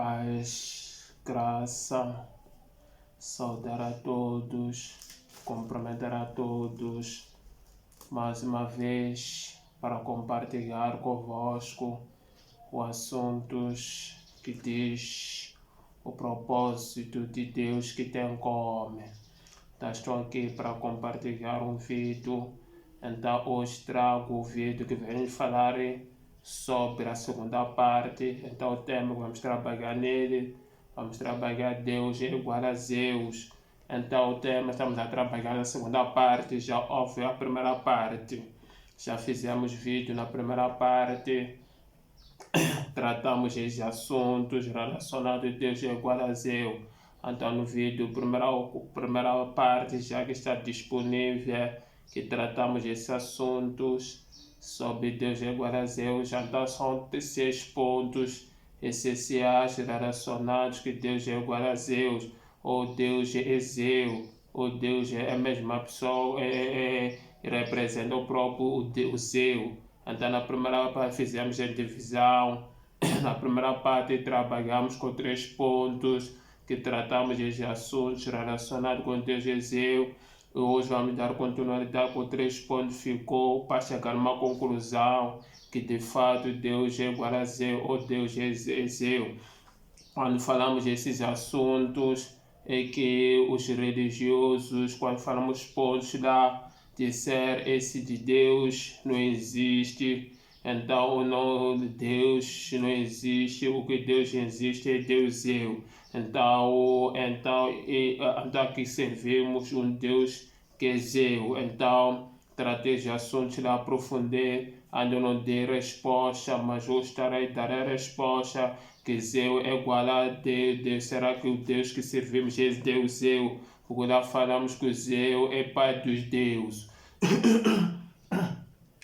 Paz, graça, saudar a todos, cumprimentar a todos mais uma vez para compartilhar convosco os assuntos que diz o propósito de Deus que tem como. Estou aqui para compartilhar um vídeo, então hoje trago o vídeo que vem falar sobre a segunda parte. Então o tema vamos trabalhar nele, vamos trabalhar Deus é igual a Zeus. Então o tema estamos a trabalhar na segunda parte, já houve a primeira parte, já fizemos vídeo na primeira parte, tratamos esses assuntos relacionados a Deus é igual a Zeus. Então no vídeo, primeira parte já que está disponível, que tratamos esses assuntos sobre Deus é igual a Zeus. Então são 6 pontos essenciais relacionados que Deus é igual a Zeus, ou Deus é Zeus, ou Deus é a mesma pessoa, representa o próprio Zeus. Então na primeira parte fizemos a divisão, na primeira parte trabalhamos com 3 pontos, que tratamos de assuntos relacionados com Deus e Zeus. Hoje vamos dar continuidade com 3 pontos, ficou para chegar a uma conclusão que de fato Deus é igual a Zeus ou Deus é Zeus. Quando falamos desses assuntos, é que os religiosos, quando falamos pontos lá, disser esse de Deus não existe. Então o nome de Deus não existe, o que Deus existe é Deus eu. Então aqui servimos um Deus que é Zeus. Então tratei de assuntos lá, aprofundei, ainda não dei resposta, mas hoje estarei a dar a resposta que Zeus é igual a Deus. Será que o Deus que servimos é Deus eu? Porque lá falamos que o Zeus é pai dos deuses.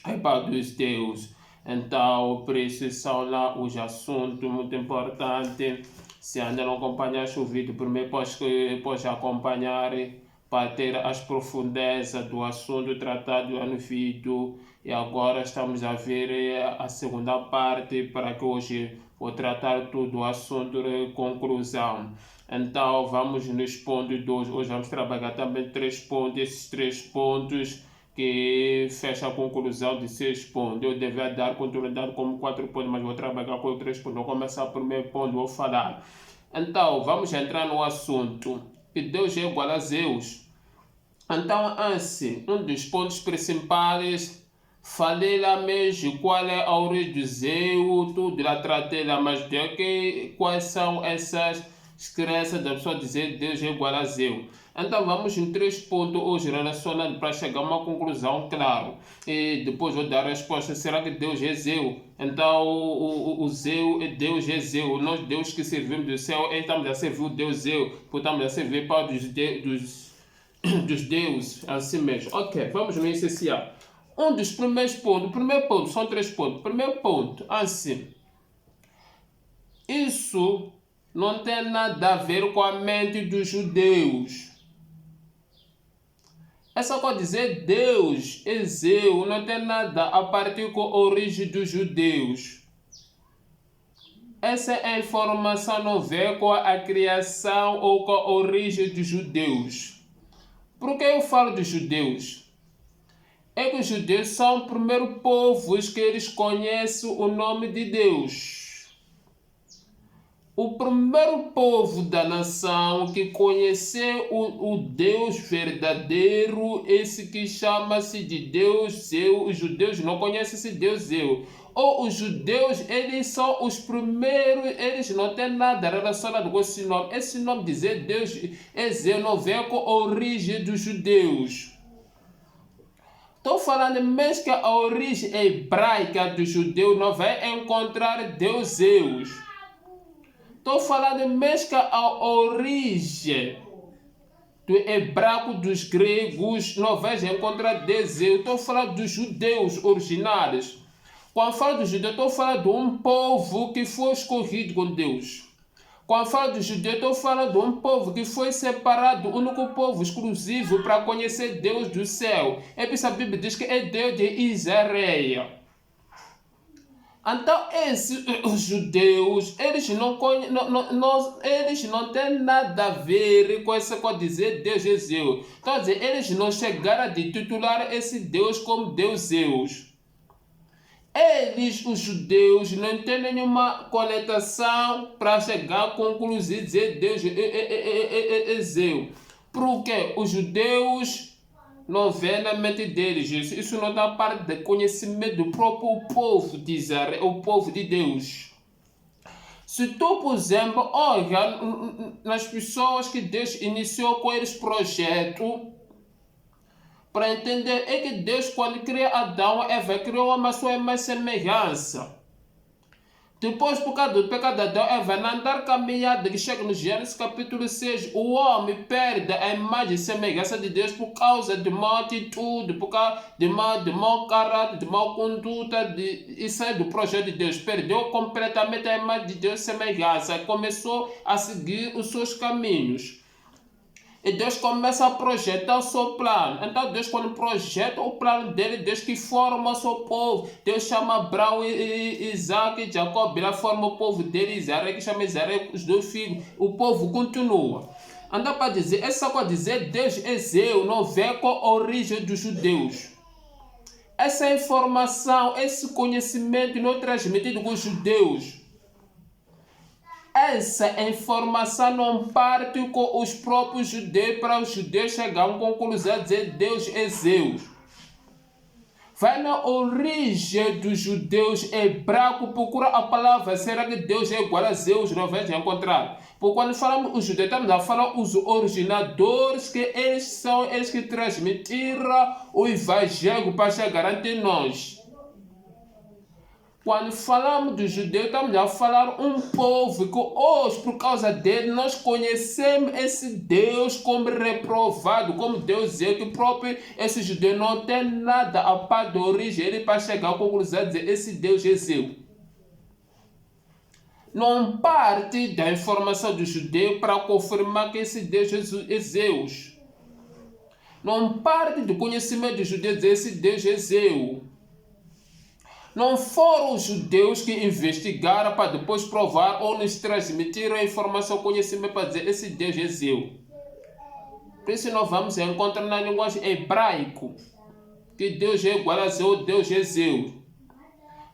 É pai dos deuses. Então, por isso são lá os assuntos muito importantes. Se ainda não acompanhaste o vídeo, primeiro pode acompanhar para ter as profundezas do assunto tratado no vídeo. E agora estamos a ver a segunda parte, para que hoje vou tratar todo o assunto de conclusão. Então, vamos nos pontos 2. Hoje vamos trabalhar também 3 pontos. Esses 3 pontos que fecha a conclusão de 6 pontos. Eu devia dar continuidade como 4 pontos, mas vou trabalhar com 3 pontos. Vou começar o primeiro ponto, vou falar. Então, vamos entrar no assunto. Que Deus é igual a Zeus. Então, assim, um dos pontos principais, falei lá mesmo qual é a origem do Zeus, tudo lá tratei lá, mas quais são essas crenças da pessoa dizer Deus é igual a Zeus. Então vamos em 3 pontos hoje relacionados para chegar a uma conclusão, claro. E depois vou dar a resposta, será que Deus é Zeus? Então o Zeus, Deus é Zeus. Nós, Deus que servimos do céu, estamos a servir o Deus Zeus, estamos a servir para dos deuses, assim mesmo. Ok, vamos no essencial. Um dos primeiros pontos, primeiro ponto, são 3 pontos. Primeiro ponto, assim, isso não tem nada a ver com a mente dos judeus. É só para dizer Deus é Zeus, não tem nada a partir com a origem dos judeus. Essa é a informação, não vê com a criação ou com a origem dos judeus. Por que eu falo dos judeus? É que os judeus são o primeiro povo que eles conhecem o nome de Deus. O primeiro povo da nação que conheceu o Deus verdadeiro, esse que chama-se de Deus Zeus. Os judeus não conhecem esse Deus Zeus. Ou os judeus, eles são os primeiros, eles não têm nada relacionado com esse nome. Esse nome de Deus é Zeus, não vem com a origem dos judeus. Estou falando mesmo que a origem hebraica dos judeus não vai encontrar Deus Zeus. Estou falando mesmo que a origem do hebraico dos gregos não vai encontrar Deus Zeus. Estou falando dos judeus originários. Quando falo dos judeus, estou falando de um povo que foi escolhido com Deus. Quando falo dos judeus, estou falando de um povo que foi separado, o único povo exclusivo para conhecer Deus do céu. É por isso a Bíblia diz que é Deus de Israel. Então, os judeus, eles eles não têm nada a ver com essa coisa de dizer Deus é Zeus. Então, dizer, eles não chegaram a titular esse Deus como Deus Zeus. Eles, os judeus, não têm nenhuma conectação para chegar à conclusão de dizer Deus é Zeus. Porque os judeus não vê na mente deles isso não dá parte do conhecimento do próprio povo de Israel, o povo de Deus. Se tu, por exemplo, olha nas pessoas que Deus iniciou com eles projeto, para entender é que Deus, quando cria Adão e Eva, criou uma sua semelhança. Depois, por causa do pecado de Adão e Eva, na andar caminhada que chega no Gênesis capítulo 6, o homem perde a imagem e semelhança de Deus por causa de má atitude, por causa de mau caráter, de má conduta, e sai do projeto de Deus. Perdeu completamente a imagem de Deus e semelhança e começou a seguir os seus caminhos. E Deus começa a projetar o seu plano. Então Deus, quando projeta o plano dele, Deus que forma o seu povo. Deus chama Abraão, Isaac e Jacó. Ele forma o povo dele, Israel, que chama Israel, os dois filhos. O povo continua. Então, para dizer, essa coisa dizer Deus é Zeus não vê com a origem dos judeus. Essa informação, esse conhecimento não é transmitido com os judeus. Essa informação não parte com os próprios judeus para os judeus chegarem à conclusão de dizer Deus é Zeus. Vai na origem dos judeus hebraicos, procura a palavra, será que Deus é igual a Zeus? Não vai encontrar. Porque quando falamos os judeus, estamos a falar os originadores, que eles são eles que transmitiram o evangelho para chegar ante nós. Quando falamos dos judeus, estamos a falar um povo que hoje, por causa dele, nós conhecemos esse Deus como reprovado, como Deus é, que próprio esse judeu não tem nada a par de origem, ele para chegar à conclusão de dizer esse Deus é seu. Não parte da informação do judeu para confirmar que esse Deus é Zeus. Não parte do conhecimento do judeu dizer esse Deus é Zeus. Não foram os judeus que investigaram para depois provar ou nos transmitiram a informação, conhecimento para dizer esse Deus é Zeus. Por isso nós vamos encontrar na linguagem hebraica que Deus é igual a Zeus, Deus é Zeus.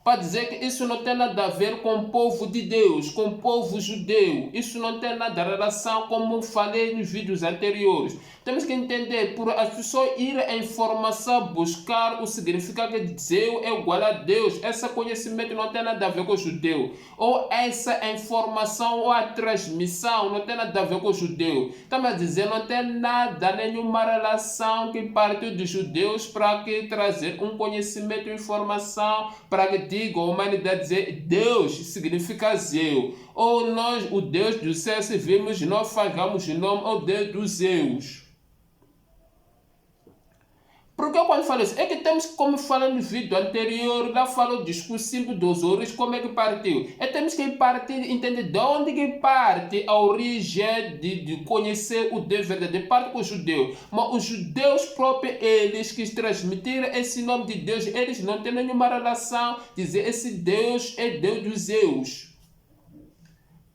Para dizer que isso não tem nada a ver com o povo de Deus, com o povo judeu. Isso não tem nada a relação, como falei nos vídeos anteriores. Temos que entender, por as pessoas irem a informação, buscar o significado de Zeus é igual a Deus. Esse conhecimento não tem nada a ver com o judeu. Ou essa informação ou a transmissão não tem nada a ver com o judeu. Estamos a dizer, não tem nada, nenhuma relação que partiu dos judeus para que trazer um conhecimento e informação para que diga a humanidade dizer Deus significa Zeus. Ou nós, o Deus do céu, se vimos, nós fazemos o nome ao Deus dos Zeus. Porque quando falo isso, é que temos, como falei no vídeo anterior, lá falou o discurso dos origens, como é que partiu. É temos que partir, entender de onde que parte a origem de conhecer o Deus verdadeiro, parte com os judeus. Mas os judeus próprios, eles que transmitiram esse nome de Deus, eles não têm nenhuma relação de dizer esse Deus é Deus dos Zeus.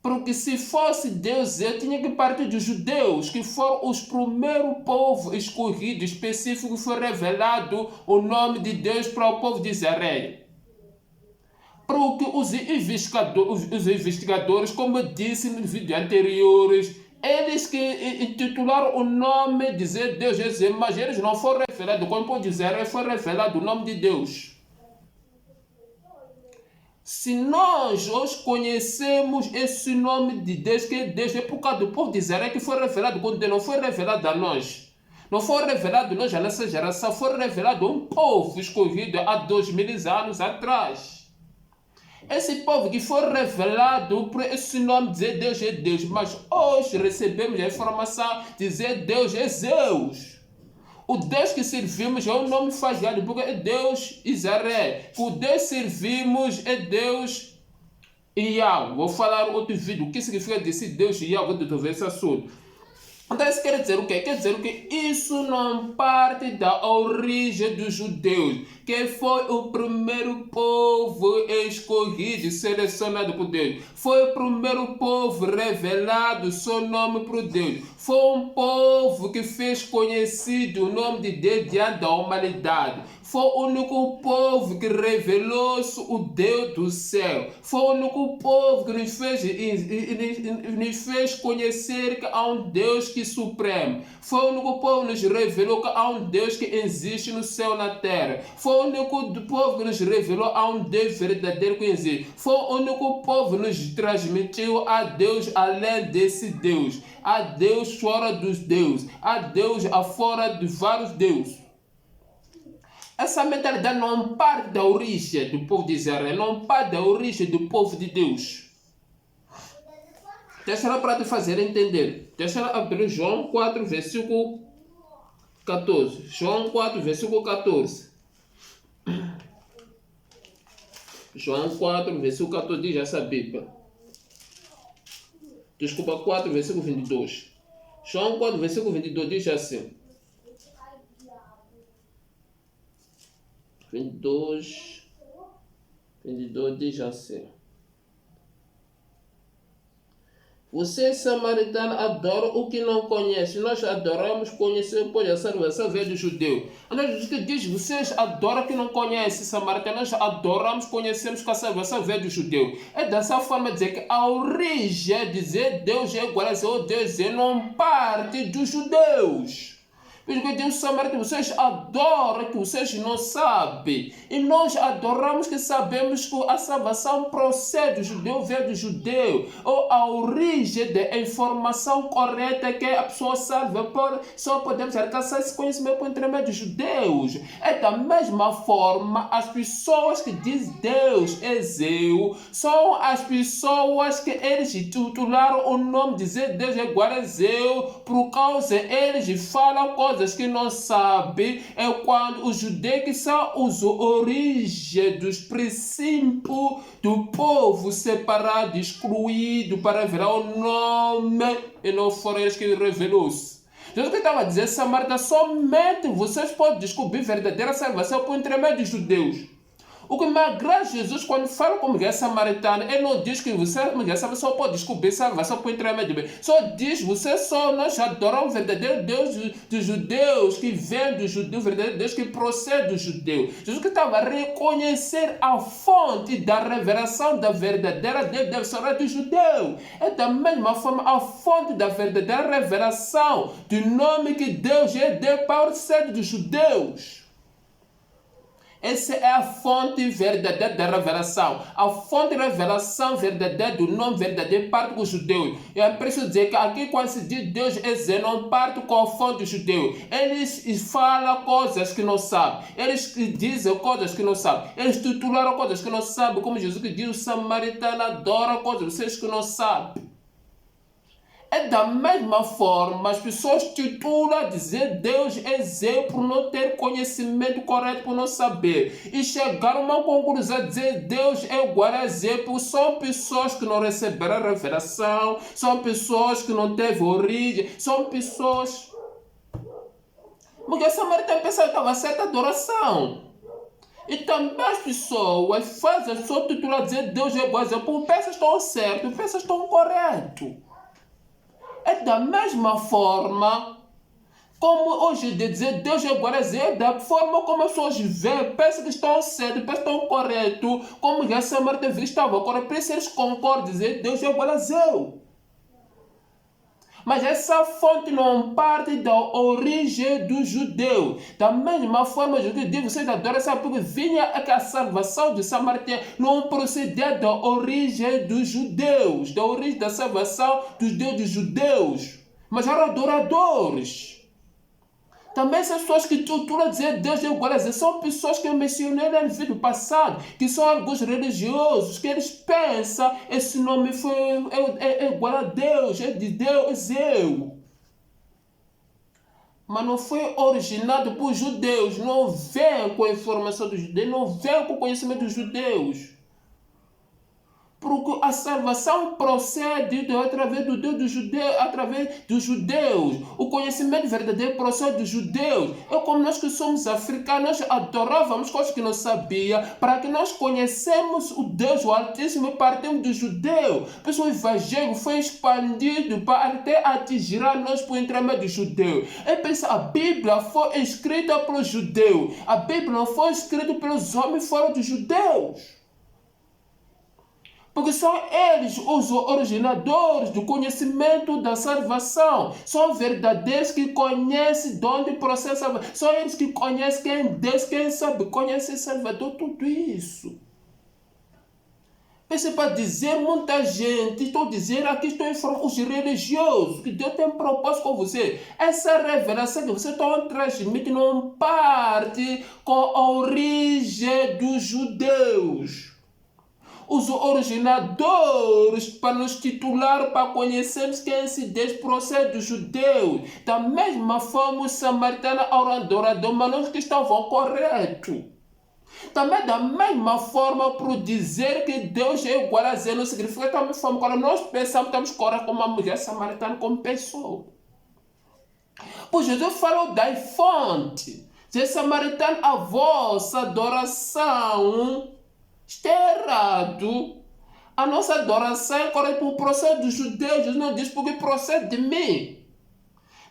Porque se fosse Deus, eu tinha que partir dos judeus, que foram os primeiros povos escolhidos, específico, foi revelado o nome de Deus para o povo de Israel. Porque os investigadores, como eu disse nos vídeos anteriores, eles que intitularam o nome, dizer Deus, Jesus, mas eles não foram revelados, como o povo de Israel foi revelado o nome de Deus. Se nós hoje conhecemos esse nome de Deus, que Deus é por causa do povo de Israel que foi revelado, quando Deus não foi revelado a nós. Não foi revelado a nós, a nossa geração, foi revelado a um povo escolhido há 2000 anos atrás. Esse povo que foi revelado por esse nome dizer Deus é Deus, mas hoje recebemos a informação dizer Deus é Zeus. O Deus que servimos é um nome falhado, porque é Deus Israel. O Deus que servimos é Deus Yahweh. Vou falar outro vídeo. O que significa desse Deus Yahweh? Vou desenvolver esse assunto. Então isso quer dizer o quê? Quer dizer que isso não parte da origem dos judeus, que foi o primeiro povo escolhido e selecionado por Deus. Foi o primeiro povo revelado seu nome por Deus. Foi um povo que fez conhecido o nome de Deus diante da humanidade. Foi o único povo que revelou-se o Deus do céu. Foi o único povo que nos fez conhecer que há um Deus que é supremo. Foi o único povo que nos revelou que há um Deus que existe no céu e na terra. Foi o único povo que nos revelou que há um Deus verdadeiro que existe. Foi o único povo que nos transmitiu a Deus além desse Deus. A Deus fora dos deuses. A Deus afora de vários deuses. Essa mentalidade não parte da origem do povo de Israel, não parte da origem do povo de Deus. Deixa ela para te fazer entender. Deixa ela abrir João 4, versículo 14. João 4, versículo 14. João 4, versículo 14 diz essa Bíblia. Desculpa, 4, versículo 22. João 4, versículo 22 diz assim. 22 diz assim: vocês samaritanos adoram o que não conhecem. Nós adoramos conhecer, pois a salvação veio do judeu. Nós diz, vocês adoram o que não conhecem, samaritanos. Nós adoramos, conhecemos que a salvação veio do judeu. É dessa forma dizer que a origem de dizer Deus é igual a Deus não parte dos judeus. Porque Deus samaritano, vocês adoram que vocês não sabem. E nós adoramos que sabemos que a salvação procede do judeu, veio do judeu. Ou a origem da informação correta que a pessoa salva, só podemos alcançar esse conhecimento por intermédio dos judeus. É da mesma forma, as pessoas que dizem Deus é Zeu, são as pessoas que eles titularam o nome de dizer Deus é igual a Zeu, por causa eles falam coisas que não sabem. É quando os judeus que são os origens dos princípios do povo separado, excluído para revelar o nome, e não foram eles que revelou-se. Jesus que estava a dizer, Samarita, somente vocês podem descobrir verdadeira salvação por intermédio dos judeus. O que me agrada Jesus quando fala com mulher samaritana, ele não diz que você, mulher samaritana, só pode descobrir salvação por intermédio de Deus. Só diz, nós adoramos o verdadeiro Deus dos judeus, que vem do judeu, o verdadeiro Deus que procede do judeu. Jesus que estava a reconhecer a fonte da revelação da verdadeira Deus deve ser do judeu. É da mesma forma a fonte da verdadeira revelação do nome que Deus é Deus para ser dos judeus. Essa é a fonte verdadeira da revelação. A fonte de revelação verdadeira do nome verdadeiro parte com os judeus. E é preciso dizer que aqui quando se diz Deus é Zé, não parte com a fonte dos judeus. Eles falam coisas que não sabem. Eles dizem coisas que não sabem. Eles titularam coisas que não sabem. Como Jesus que diz, o samaritano adora coisas vocês que não sabem. É da mesma forma, as pessoas titulam dizer Deus é Zé por não ter conhecimento correto, por não saber. E chegaram a uma conclusão de dizer Deus é igual a Zé, porque são pessoas que não receberam a revelação, são pessoas que não teve origem, são pessoas... Porque a Samaritana pensava que estava certa adoração. E também as pessoas fazem a sua titular dizer Deus é igual a Zé, porque peças estão certas, peças estão corretas. É da mesma forma como hoje de dizer Deus é igual a Zé, da forma como as pessoas veem, pensam que estão certos, pensam que estão corretos, como a Samaritana estava correta, por isso eles concordam dizer Deus é igual a Zé. Mas essa fonte não parte da origem do judeu. Da mesma forma, o judeu diz, vocês adoram essa porque vinha que a salvação de Samaritana não procedia da origem dos judeus, da origem da salvação dos Deus dos judeus, mas eram adoradores. Também essas pessoas que titulam dizer Deus é igual a Zé, são pessoas que eu mencionei no vídeo passado, que são alguns religiosos, que eles pensam esse nome é igual a Deus, é de Deus, é Zeu. Mas não foi originado por judeus, não vem com a informação dos judeus, não vem com o conhecimento dos judeus. Porque a salvação procede através do Deus dos judeus, através dos judeus. O conhecimento verdadeiro procede dos judeus. Como nós que somos africanos, nós adorávamos coisas que não sabia, para que nós conhecemos o Deus, o Altíssimo, partimos do judeu. Por isso o evangelho foi expandido para até atingir a nós por intermédio do judeu. A Bíblia foi escrita pelos judeus. A Bíblia não foi escrita pelos homens fora dos judeus. Porque são eles os originadores do conhecimento da salvação. São verdadeiros que conhecem de onde processa a salvação. São eles que conhecem quem é Deus, quem sabe, conhece o Salvador, tudo isso. Isso é para dizer muita gente, estou dizendo aqui, estou informando os religiosos, que Deus tem propósito com você. Essa revelação que você está transmitindo não parte com a origem dos judeus. Os originadores para nos titular, para conhecermos quem esse Deus procede dos judeus. Da mesma forma, os samaritanos eram adoradores, mas não que estavam corretos. Também da mesma forma, por dizer que Deus é igual a Zé, não significa da mesma forma, quando nós pensamos, estamos corretos como uma mulher samaritana, como pessoa. Pois Jesus falou da fonte. Zé samaritano, a vossa adoração está errado. A nossa adoração é correta por procede dos judeus. Jesus não diz porque procede de mim.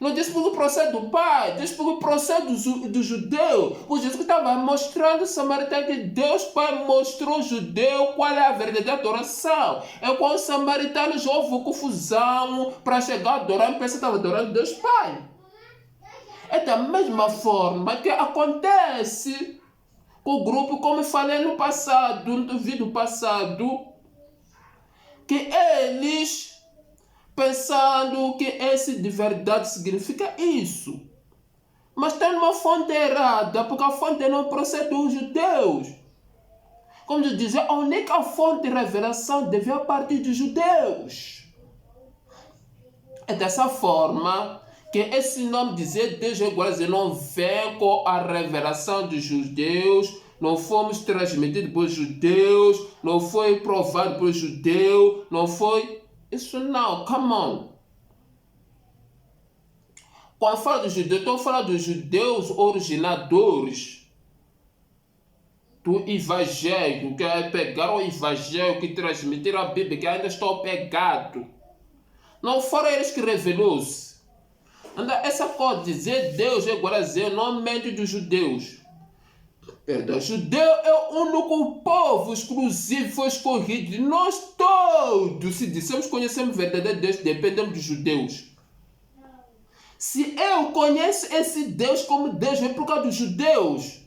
Não diz porque procede do Pai. Diz porque procede do judeu. O Jesus estava mostrando ao samaritano que Deus Pai mostrou ao judeu qual é a verdadeira adoração. É quando os samaritanos houve confusão para chegar a adorar, pensa que estava adorando Deus Pai. É da mesma forma que acontece o grupo, como eu falei no passado, no vídeo passado, que eles, pensando que esse de verdade significa isso, mas tem uma fonte errada, porque a fonte não procede dos judeus. Como eu dizia, a única fonte de revelação devia partir dos judeus. É dessa forma que esse nome dizer Deus é igual a Deus não vem com a revelação dos judeus, não fomos transmitidos pelos judeus, não foi provado pelos judeus, não foi... Isso não, come on. Quando eu falo dos judeus, estou falando dos judeus originadores do evangelho, que pegaram o evangelho, que transmitiram a Bíblia, que ainda estão pegados. Não foram eles que revelou-se. Essa coisa de dizer Deus é igual a Deus, não mente dos judeus. Perdão, judeu é o único povo exclusivo, foi escolhido. Nós todos, se dissemos conhecemos o verdadeiro Deus, dependemos dos judeus. Se eu conheço esse Deus como Deus, é por causa dos judeus.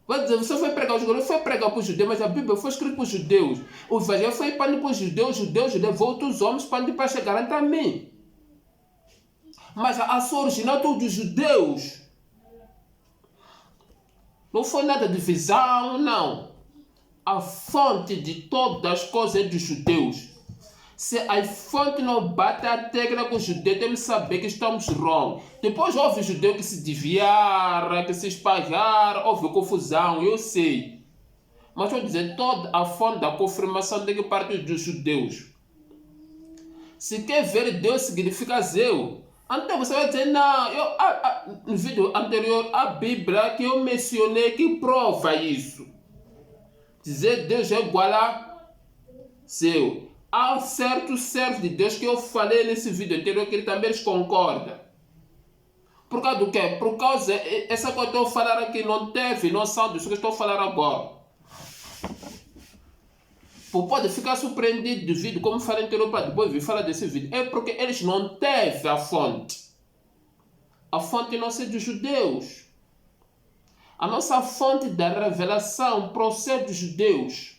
Vai dizer, você foi pregar os judeus, foi pregar para os judeus, mas a Bíblia foi escrita para os judeus. O evangelho foi para os judeus, outros homens para chegar até mim. Mas a sua original dos judeus não foi nada de visão, não. A fonte de todas as coisas é dos judeus. Se a fonte não bate a tecla com os judeus, temos que saber que estamos wrong. Depois houve judeu que se desviaram, que se espalharam, houve confusão, eu sei. Mas vou dizer, toda a fonte da confirmação tem que partir dos judeus. Se quer ver Deus significa Zeu, então você vai dizer, não, no vídeo anterior, a Bíblia que eu mencionei que prova isso. Dizer Deus é igual a Zeu. Há certos servos de Deus que eu falei nesse vídeo anterior que ele também eles concordam. Por causa do quê? Por causa, essa coisa que eu estou falando aqui não teve noção disso que eu estou falando agora. Pode ficar surpreendido do vídeo, como falei anterior, para depois vir falar desse vídeo. É porque eles não teve a fonte. A fonte não é dos judeus. A nossa fonte da revelação procede dos judeus.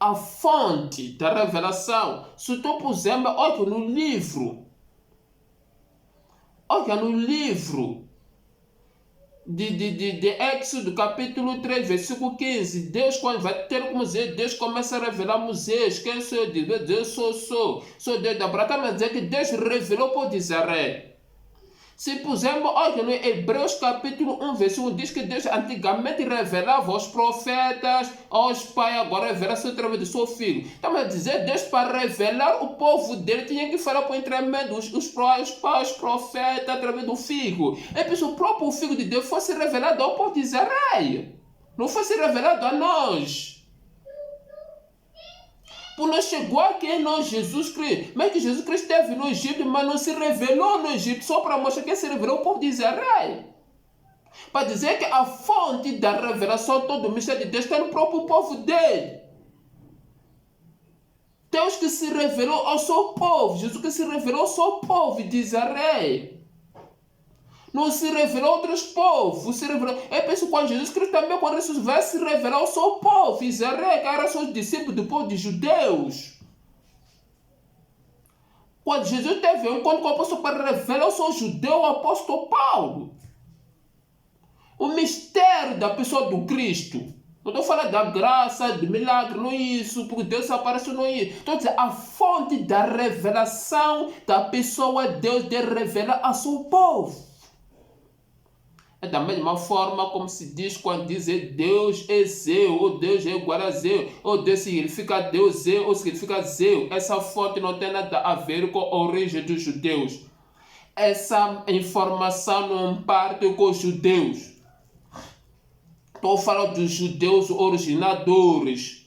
A fonte da revelação, se tu puser, olha no livro. Olha no livro de Éxodo, capítulo 3, versículo 15. Deus, quando vai ter como dizer, Deus começa a revelar a Moisés. Quem sou eu? Deus sou Deus de Abraão. Mas dizer que Deus revelou para Israel. Se pusermos, olha, no Hebreus capítulo 1, versículo 1, diz que Deus antigamente revelava aos profetas, aos pais, agora revela-se através do seu filho. Então, a dizer, Deus para revelar o povo dele tinha que falar por intermédio os pais, os profetas, através do filho. É por isso o próprio filho de Deus fosse revelado ao povo de Israel, não fosse revelado a nós. Por não chegou aqui em nós Jesus Cristo. Mas que Jesus Cristo esteve no Egito, mas não se revelou no Egito, só para mostrar que se revelou ao povo de Israel. Para dizer que a fonte da revelação, todo o mistério de Deus está no próprio povo dele. Deus que se revelou ao seu povo, Jesus que se revelou ao seu povo de Israel. Não se revelou a outros povos, se revelou. Eu penso que quando Jesus Cristo também, quando Jesus vai se revelar ao seu povo, Israel, que eram seus discípulos do povo de judeus. Quando Jesus teve um encontro com o apóstolo para revelar ao seu judeu, o apóstolo Paulo, o mistério da pessoa do Cristo. Não estou falando da graça, do milagre, não é isso, porque Deus apareceu, não é isso. Estou dizendo a fonte da revelação da pessoa, Deus de revelar ao seu povo. É da mesma forma como se diz quando dizer Deus é Zeu, ou Deus é igual a Zeu, ou Deus significa Deus é, ou significa Zeu. Essa fonte não tem nada a ver com a origem dos judeus. Essa informação não parte com os judeus. Estou falando dos judeus originadores.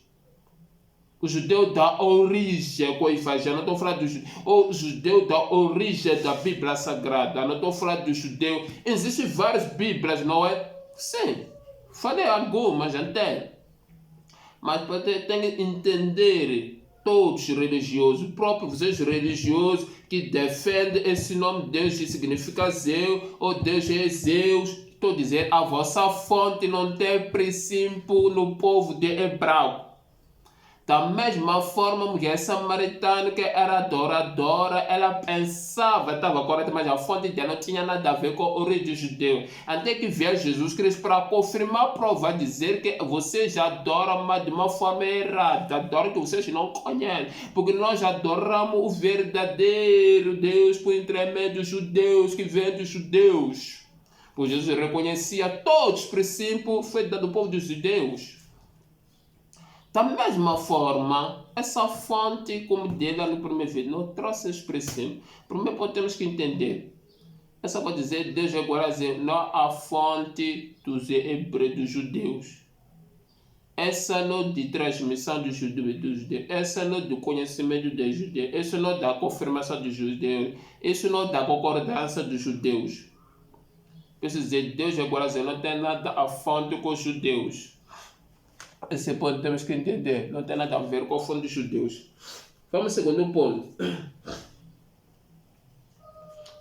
O judeu da origem com o evangelho. Não estou falando do judeu da origem da Bíblia Sagrada. Não estou falando do judeu. Existem várias Bíblias, não é? Sim. Falei algumas, entende? Mas tem que entender todos os religiosos, próprios vocês religiosos que defendem esse nome de Deus que significa Zeu, ou Deus é Zeus. Estou dizendo, a vossa fonte não tem princípio no povo de Hebreu. Da mesma forma, a mulher samaritana que era adoradora, ela pensava, estava correta, mas a fonte dela não tinha nada a ver com a origem judeu. Até que veio Jesus Cristo para confirmar, provar, dizer que vocês adoram, mas de uma forma errada, adoram que vocês não conhecem, porque nós adoramos o verdadeiro Deus por intermédio dos judeus, que vem dos judeus. Pois Jesus reconhecia todos os princípios feitos do povo dos judeus. Da mesma forma, essa fonte, como dele no primeiro vídeo, não trouxe esse princípio. Primeiro temos que entender. Essa pode dizer, Deus é igual a dizer, não a fonte dos hebreus, dos judeus. Essa não é de transmissão dos judeus e dos judeus. Essa não é do conhecimento dos judeus. Essa não é da confirmação dos judeus. Isso não é da concordância dos judeus. Precisa dizer, Deus é igual a dizer, não tem nada a fonte com os judeus. Esse ponto temos que entender, não tem nada a ver com a fonte dos judeus. Vamos ao segundo ponto.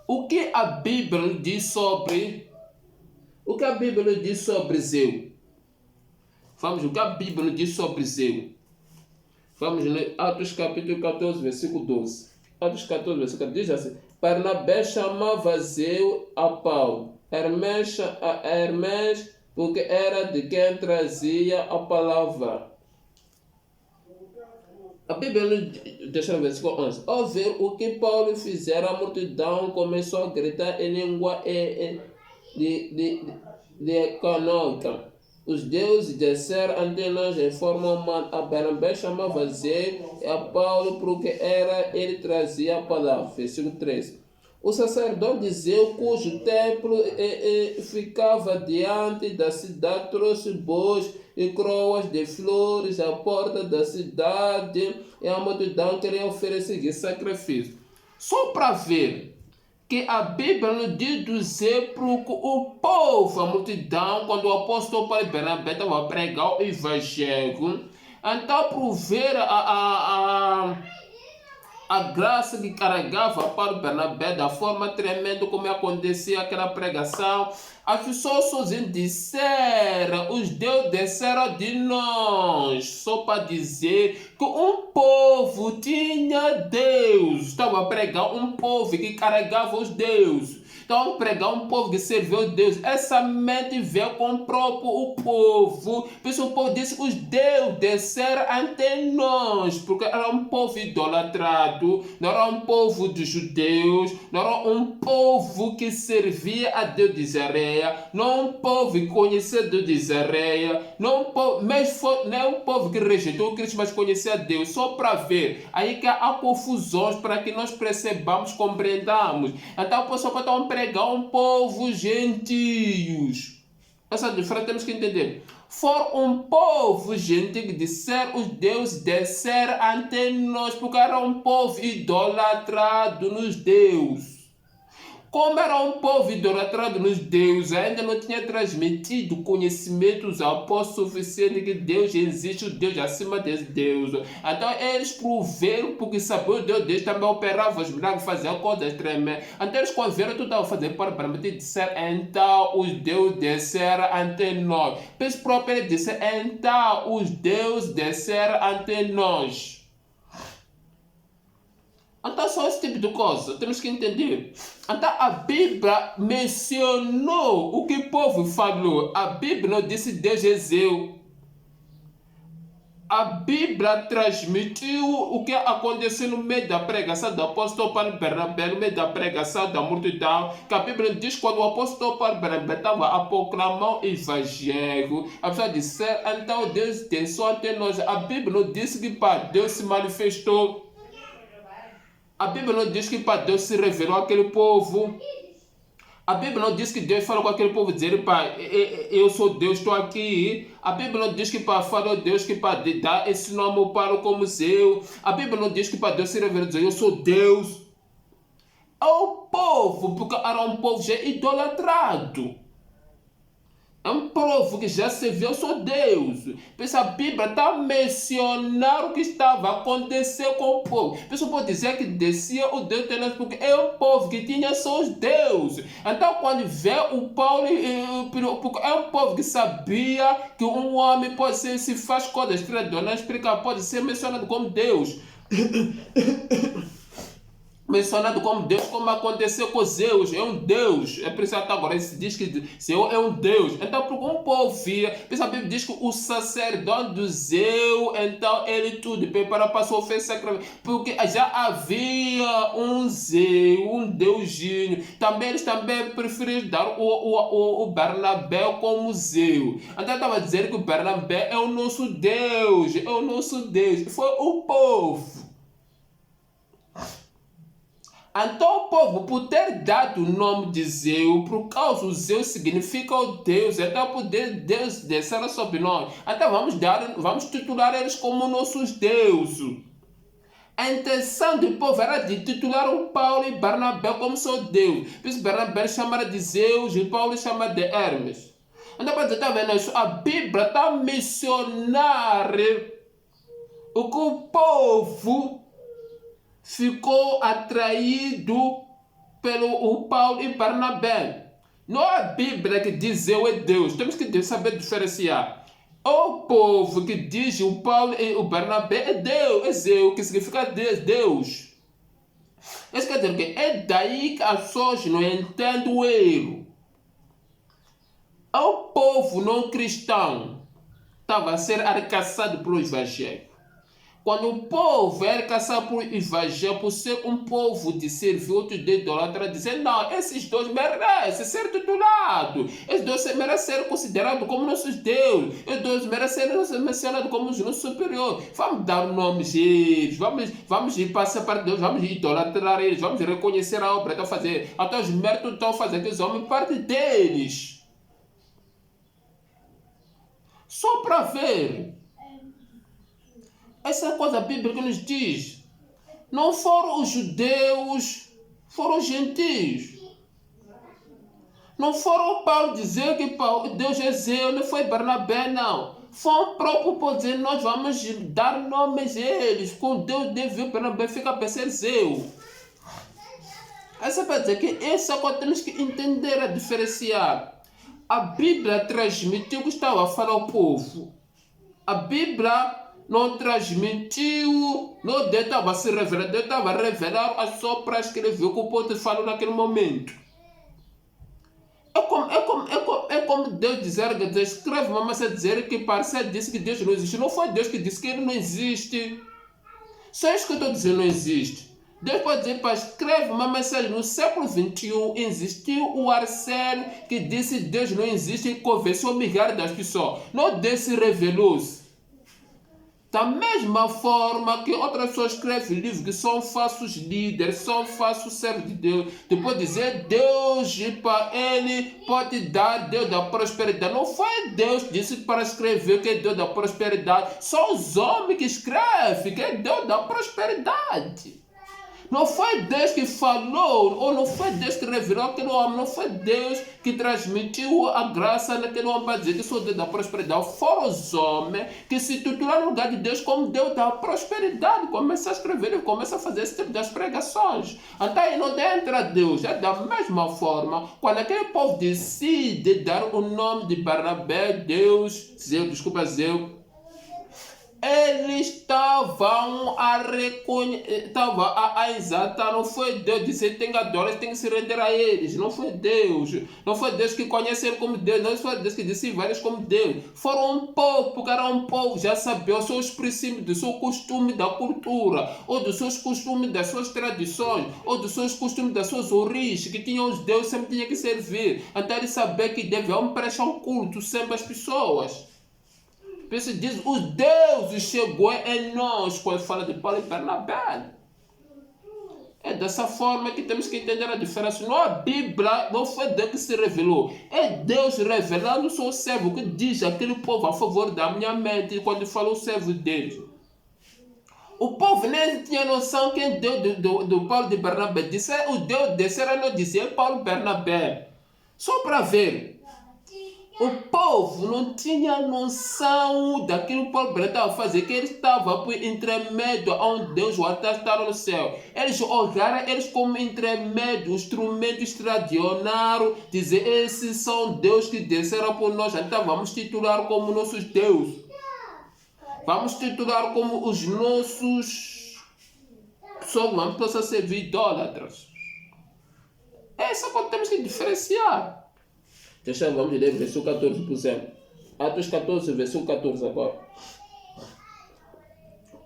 O que a Bíblia diz sobre Zeu? Vamos, o que a Bíblia diz sobre Zeu? Vamos ler Atos capítulo 14, versículo 12. Atos 14, versículo 12 diz assim: Barnabé chamava Zeu a Paulo, Hermes a Hermes, porque era de quem trazia a palavra. A Bíblia deixa no versículo 11. Ao ver o que Paulo fizera, a multidão começou a gritar em língua de canônica. Os deuses desceram ante nós em forma humana. A Barnabé chamava Zeu e a Paulo, porque ele trazia a palavra. Versículo 13. O sacerdote de Zeu, cujo templo ficava diante da cidade, trouxe bois e coroas de flores à porta da cidade, e a multidão queria oferecer sacrifício. Só para ver que a Bíblia não diz do Zeu para o povo, a multidão, quando o apóstolo Paulo e Barnabé estavam a pregar o evangelho. Então, para ver a graça que carregava para o Barnabé, da forma tremenda como acontecia aquela pregação, As pessoas sozinhas disseram, os deuses desceram de nós, só para dizer que um povo tinha Deus. Estava a pregar um povo que carregava os deuses. Então, pregar um povo que serviu a Deus. Essa mente veio com o próprio povo. Por isso o povo disse, os deuses desceram ante nós. Porque era um povo idolatrado, não era um povo de judeus, não era um povo que servia a Deus de Israel, não um povo que conhecia Deus de Israel, não é um povo que rejeitou Cristo, mas conhecia Deus. Só para ver. Aí que há confusões para que nós percebamos, compreendamos. Então, o pessoal pode pregar um povo gentios. Essa diferença temos que entender. For um povo gentil que disser os deuses descer ante nós, porque era um povo idolatrado nos deuses. Como era um povo idolatrado nos deuses, ainda não tinha transmitido conhecimentos ao apóstolo suficiente que Deus existe, o Deus acima desse Deus. Então eles proveram, porque sabiam o Deus também operava os milagres, fazia coisas tremendas. Então eles convidaram tudo a fazer para permitir dizer, então os deuses desceram ante nós. Pois próprio ele disse, então os deuses desceram ante nós. Então, só esse tipo de coisa, temos que entender. Então, a Bíblia mencionou o que o povo falou. A Bíblia não disse Deus é Zeu. A Bíblia transmitiu o que aconteceu no meio da pregação do apóstolo Paulo Barnabé, no meio da pregação da multidão, que a Bíblia diz que quando o apóstolo Paulo Barnabé estava a proclamar o evangelho, a pessoa disse, então Deus desceu ante nós. A Bíblia não disse que para Deus se manifestou. A Bíblia não diz que para Deus se revelou àquele povo. A Bíblia não diz que Deus falou com aquele povo, dizer, eu sou Deus, estou aqui. A Bíblia não diz que para falar Deus, que para dar esse nome para como seu. A Bíblia não diz que para Deus se revelou, dizer, eu sou Deus. É o povo, porque era um povo já idolatrado. É um povo que já serviu ao seu Deus. A Bíblia está a mencionar o que estava a acontecer com o povo. A pessoa pode dizer que descia o Deus de nós, porque é um povo que tinha seus deuses. Então, quando vê o Paulo, porque é um povo que sabia que um homem pode ser, se faz coisas tradicionais, pode ser mencionado como Deus. Mencionado como Deus, como aconteceu com Zeus, é um Deus. É por isso que agora ele se diz que Zeus é um Deus. Então, porque um povo via, a Bíblia diz que o sacerdote do Zeus, então ele tudo prepara para sofrer sacrifício, porque já havia um Zeus, um deusinho. Também eles também preferiram dar o Barnabé como Zeus. Então estava a dizer que o Barnabé é o nosso Deus, é o nosso Deus. Foi o povo. Então o povo, por ter dado o nome de Zeus, por causa do Zeus significa o Deus, então poder Deus descer sobre nós. Então vamos titular eles como nossos deuses. A intenção do povo era de titular o Paulo e Barnabé como seu Deus. Por isso Barnabé chama de Zeus e Paulo chama de Hermes. Então para dizer, tá vendo isso? A Bíblia está a mencionar o que o povo ficou atraído pelo Paulo e Barnabé. Não é a Bíblia que diz eu é Deus. Temos que saber diferenciar. O povo que diz o Paulo e o Barnabé é Deus, é Zeus, que significa Deus. Isso quer dizer que é daí que as pessoas não entendem o erro. O povo não cristão estava a ser arrecaçado pelo evangelho. Quando o povo era caçado por evangelho, por ser um povo de servir outros de idolatria, dizendo, não, esses dois merecem ser titulados, esses dois merecem ser considerados como nossos deuses, esses dois merecem ser mencionados como os nossos superiores. Vamos dar nomes a eles, vamos ir passar para Deus, vamos idolatrar eles, vamos reconhecer a obra que estão fazendo, até os méritos estão fazendo, que os homens parte deles. Só para ver. Essa coisa a Bíblia nos diz. Não foram os judeus, foram os gentios. Não foram Paulo dizer que Deus é Zeus, não foi Barnabé, não. Foi o próprio povo dizer, nós vamos dar nomes a eles. Com Deus deve Barnabé fica a ser Zeus. Essa vai dizer que essa coisa temos que entender a diferenciar. A Bíblia transmitiu o que estava a falar ao povo. A Bíblia não transmitiu, não Deus estava a se revelar, Deus estava a revelar só para escrever o que o povo falou naquele momento. É como Deus dizer, Deus escreve, mas dizer que parceiro disse que Deus não existe. Não foi Deus que disse que ele não existe. Só isso que eu estou dizendo, não existe. Deus pode dizer, para escreve uma mensagem no século XXI, existiu o Arsênio que disse que Deus não existe e convenceu milhares das pessoas. Não Deus se revelou-se. Da mesma forma que outras pessoas escrevem livros que são falsos líderes, são falsos servos de Deus. Depois dizer Deus para ele pode dar Deus da prosperidade. Não foi Deus que disse para escrever que é Deus da prosperidade. São os homens que escrevem que é Deus da prosperidade. Não foi Deus que falou, ou não foi Deus que revelou aquele homem, não foi Deus que transmitiu a graça naquele homem para dizer que sou Deus da prosperidade. Foram os homens que se titularam no lugar de Deus como Deus da prosperidade. Começa a escrever e começa a fazer esse tipo de pregações. Então aí não entra Deus. É da mesma forma, quando aquele povo decide dar o nome de Barnabé, Deus, Zeu, eles estavam a reconhecer, a exaltar, não foi Deus, disse tem que adorar, tem que se render a eles, não foi Deus que conhece ele como Deus, não foi Deus que disse vários como Deus, foram um povo, porque era um povo, já sabia os seus princípios, do seu costume da cultura, ou dos seus costumes, das suas tradições, ou dos seus costumes, das suas origens, que tinham os deuses, sempre tinha que servir, até ele saber que deviam prestar um culto sempre às pessoas. Isso diz, os deuses chegou em nós, quando fala de Paulo e Barnabé. É dessa forma que temos que entender a diferença. Não, a Bíblia não foi Deus que se revelou. É Deus revelando o seu servo, que diz aquele povo a favor da minha mente, quando falou o servo dele. O povo nem tinha noção quem Deus do Paulo de Barnabé. Disse, o Deus descer não dizia Paulo Barnabé. Só para ver. O povo não tinha noção daquilo que o Paulo estava fazendo, que ele estava por intermédio onde Deus o atestaram no céu. Eles olharam eles como intermédio, instrumentos tradicionais, dizer, esses são Deus que desceram por nós, então vamos titular como nossos deuses. Vamos titular como os nossos, só vamos poder servir idólatras. É isso que temos que diferenciar. Deixa, vamos ler versículo 14, por exemplo. Atos 14, versículo 14 agora.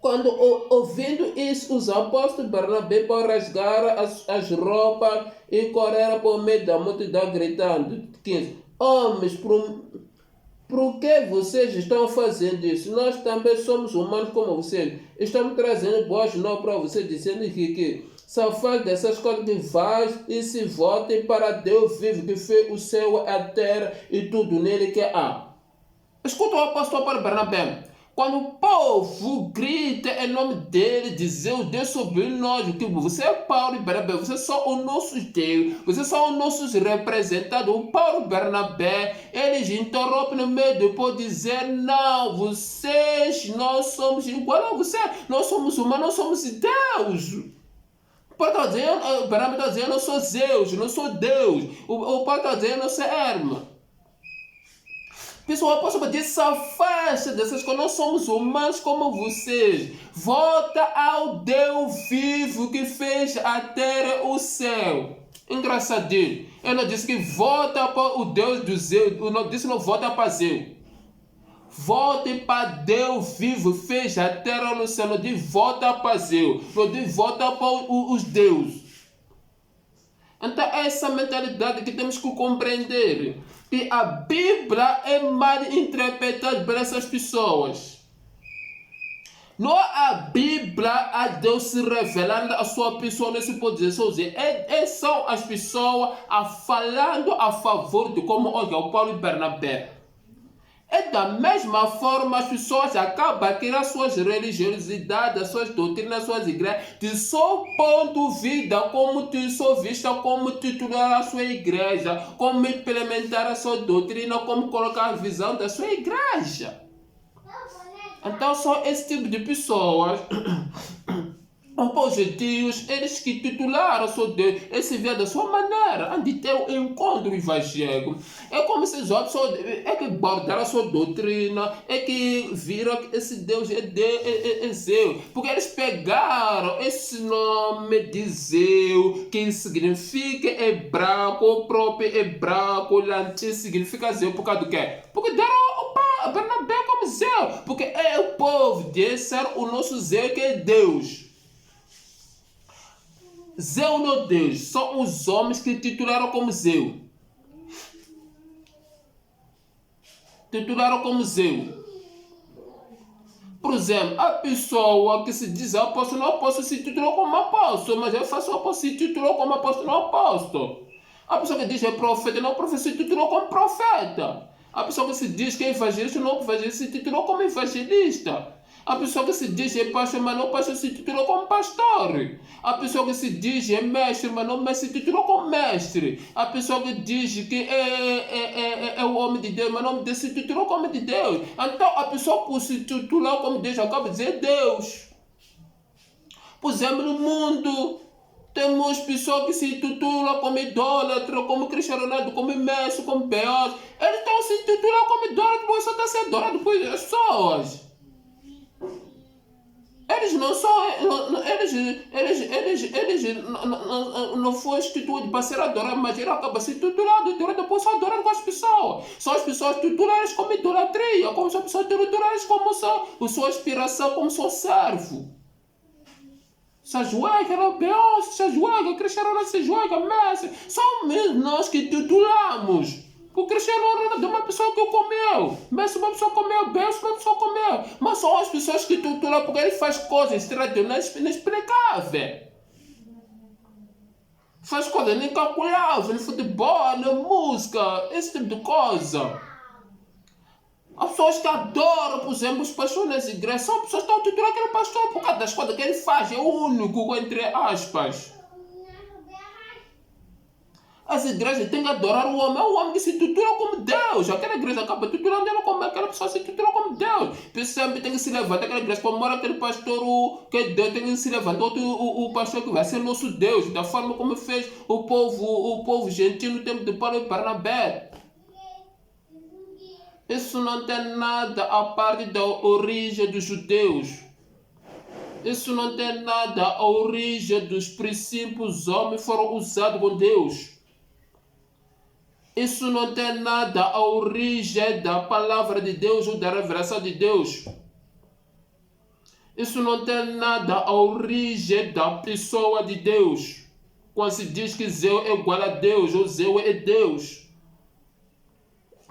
Quando ouvindo isso, os apóstolos Barnabé rasgaram as roupas e correram por meio da multidão gritando. 15. Homens, por que vocês estão fazendo isso? Nós também somos humanos como vocês. Estamos trazendo boas novas para vocês, dizendo que só faz dessas coisas que faz e se voltem para Deus vivo, que fez o céu, a terra e tudo nele que há. Escuta o apóstolo Paulo Barnabé. Quando o povo grita em nome dele, dizer o Deus sobre nós, que você é Paulo e Barnabé, você são os nossos Deus, vocês são os nossos representantes. O Paulo e Barnabé, eles interrompem no meio depois dizer, não, vocês, nós somos igual a você, nós somos humanos, nós somos Deus. O Paulo está dizendo, o Barnabé está dizendo, eu sou Zeus, não sou Deus. O Paulo está dizendo, eu sou Herma. Pessoal, o apóstolo diz, se afasta dessas coisas, nós somos humanos como vocês. Volta ao Deus vivo que fez a terra e o céu. Engraçadinho. Ele não disse que volta para o Deus do Zeus. Não disse não volta para Zeus. Volte para Deus vivo, fez a terra no céu. Não diz volta para Zeus. Não diz volta para os deuses. Então é essa mentalidade que temos que compreender. Que a Bíblia é mal interpretada por essas pessoas. Não a Bíblia, a Deus se revelando a sua pessoa nesse poder sozinho. São as pessoas falando a favor de como olha o Paulo e Barnabé. É da mesma forma as pessoas acabam a criar suas religiosidades, suas doutrinas, suas igrejas, de só ponto de vida, como tu só vista, como titular a sua igreja, como implementar a sua doutrina, como colocar a visão da sua igreja. Então são esse tipo de pessoas Os gentios, eles que titularam só Deus, esse vê da sua maneira, onde tem o encontro evangélico. É como se os outros é que guardaram a sua doutrina, é que viram que esse Deus é Zeu. Porque eles pegaram esse nome de Zeu, que significa hebraico, o próprio hebraico, latim significa Zeu, por causa do quê? Porque deram o Barnabé como Zeu, porque é o povo de ser o nosso Zeu que é Deus. Zeu não Deus, são os homens que titularam como Zeu. Titularam como Zeu. Por exemplo, a pessoa que se diz apóstolo se titulou como apóstolo, mas eu faço apóstolo se titulou como apóstolo, não apóstolo. A pessoa que diz que é profeta, não profeta, se titulou como profeta. A pessoa que se diz que é evangelista, não evangelista, se titulou como evangelista. A pessoa que se diz que é pastor, mas não pastor, se titulou como pastor. A pessoa que se diz que é mestre, mas não mestre, se titulou como mestre. A pessoa que diz que é o homem de Deus, mas não se titulou como homem de Deus. Então, a pessoa por se titular como Deus, acaba de dizer Deus. Por exemplo, no mundo, temos pessoas que se titulam como idólatra, como Cristiano Ronaldo, como Messi, como Beyoncé. Eles estão se titulando como idólatra, porque só está sendo adorado por pessoas. Eles não são. Eles não foram instituídos para ser adorados, mas ele acaba se titulando, e depois são adorados com as pessoas. São as pessoas tituladas como idolatria, como são pessoas tituladas como sua inspiração, como seu servo. Se ajoelha, não Beyoncé, se ajoelha, Cristiano Ronaldo se ajoelha, Messi. São mesmo nós que titulamos. O Cristiano Ronaldo é uma pessoa que comeu, Messi uma pessoa comeu, Beyoncé uma pessoa comeu. Mas são as pessoas que titulam porque ele faz coisas tradicionais inexplicáveis. Faz coisas incalculáveis no futebol, na música, esse tipo de coisa. As pessoas que adoram, por exemplo, os pastores nas igrejas, são pessoas que estão titulando aquele pastor por causa das coisas que ele faz, é o único, entre aspas. As igrejas têm que adorar o homem que se titula como Deus. Aquela igreja acaba titulando ele como aquela pessoa se titula como Deus. Sempre tem que se levantar aquela igreja, como mora aquele pastor que é Deus, tem que se levantar o pastor que vai ser nosso Deus, da forma como fez o povo gentil no tempo de Paulo e Barnabé. Isso não tem nada a parte da origem dos judeus. Isso não tem nada a origem dos princípios homens foram usados com Deus. Isso não tem nada a origem da palavra de Deus ou da revelação de Deus. Isso não tem nada a origem da pessoa de Deus. Quando se diz que Zeu é igual a Deus ou Zeu é Deus.